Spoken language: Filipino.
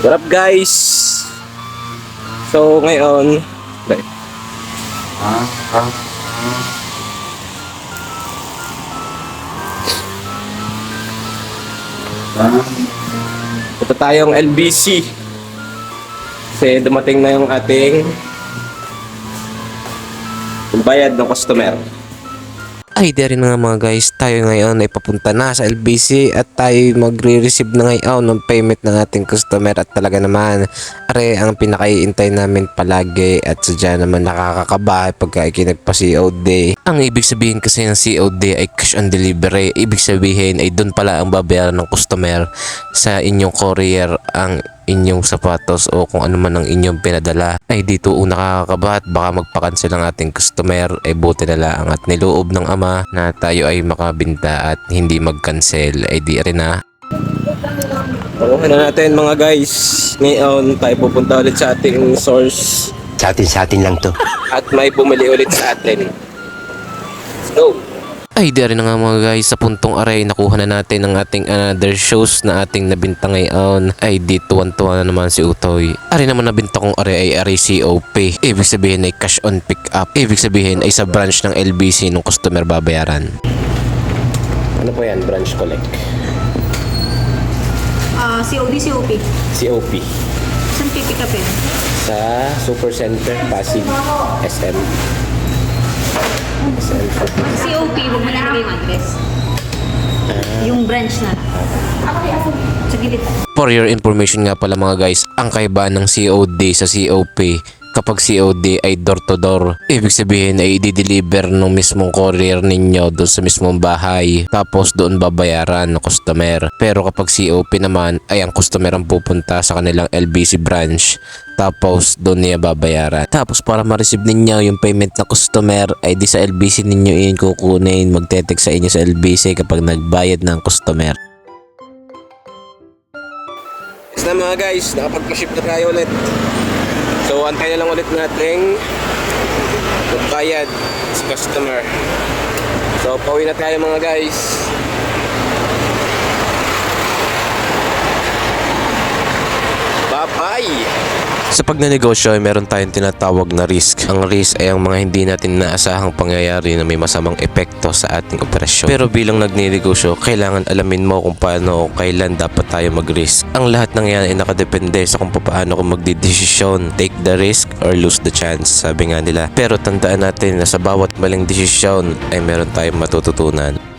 What up guys? So ngayon punta tayong LBC kasi dumating na yung ating bayad ng customer. Ay, dere na nga mga guys, tayo ngayon ay papunta na sa LBC at tayo magre-receive na ngayon ng payment ng ating customer at talaga naman, are ang pinakaiintay namin palagi at sadya naman nakakakaba pagka ikinagpa-COD. Ang ibig sabihin kasi ng COD ay cash on delivery, ibig sabihin ay doon pala ang babayaran ng customer sa inyong courier ang inyong sapatos o kung ano man ang inyong pinadala. Ay dito nakakakaba at baka magpa-cancel ang ating customer, ay buti na lang at niloob ng ama na tayo ay makabinta at hindi mag-cancel. Ay di rin na. Ano na natin mga guys, ngayon tayo pupunta ulit sa ating source Sa atin lang to. at may bumili ulit sa atin. Let's go! Ay di rin na nga mga guys, sa puntong aray nakuha na natin ang ating another shows na ating nabinta ngayon. Ay di tuwan-tuwa na naman si Utoy. Ari naman nabinta kong aray ay aray COP, ibig sabihin ay cash on pick up, ibig sabihin ay sa branch ng LBC ng customer babayaran. Ano po yan? Branch collect. COD, COP. COP. Saan pipick up yun? Sa Super Center, Pasig, SM. COP, huwag mo nalagay yung address. Yung branch na. Sa gilid. For your information nga pala mga guys, ang kaibahan ng COD sa COP, kapag COD ay door to door, ibig sabihin ay i-deliver ng mismong courier ninyo doon sa mismong bahay, tapos doon babayaran ng customer. Pero kapag COP naman ay ang customer ang pupunta sa kanilang LBC branch, tapos doon niya babayaran. Tapos para ma-receive ninyo yung payment ng customer ay di sa LBC ninyo yun kukunin, magte-text sa inyo sa LBC kapag nagbayad ng customer. Yes na mga guys, nakapag-ship na tayo ulit. So antay na lang ulit natin magbayad sa customer. So pauwi na tayo mga guys. Bye-bye! Sa pagnenegosyo ay meron tayong tinatawag na risk. Ang risk ay ang mga hindi natin naasahang pangyayari na may masamang epekto sa ating operasyon. Pero bilang nagnenegosyo, kailangan alamin mo kung paano o kailan dapat tayo mag-risk. Ang lahat ng yan ay nakadepende sa kung paano kung magdidesisyon. Take the risk or lose the chance, sabi nga nila. Pero tandaan natin na sa bawat maling desisyon ay meron tayong matututunan.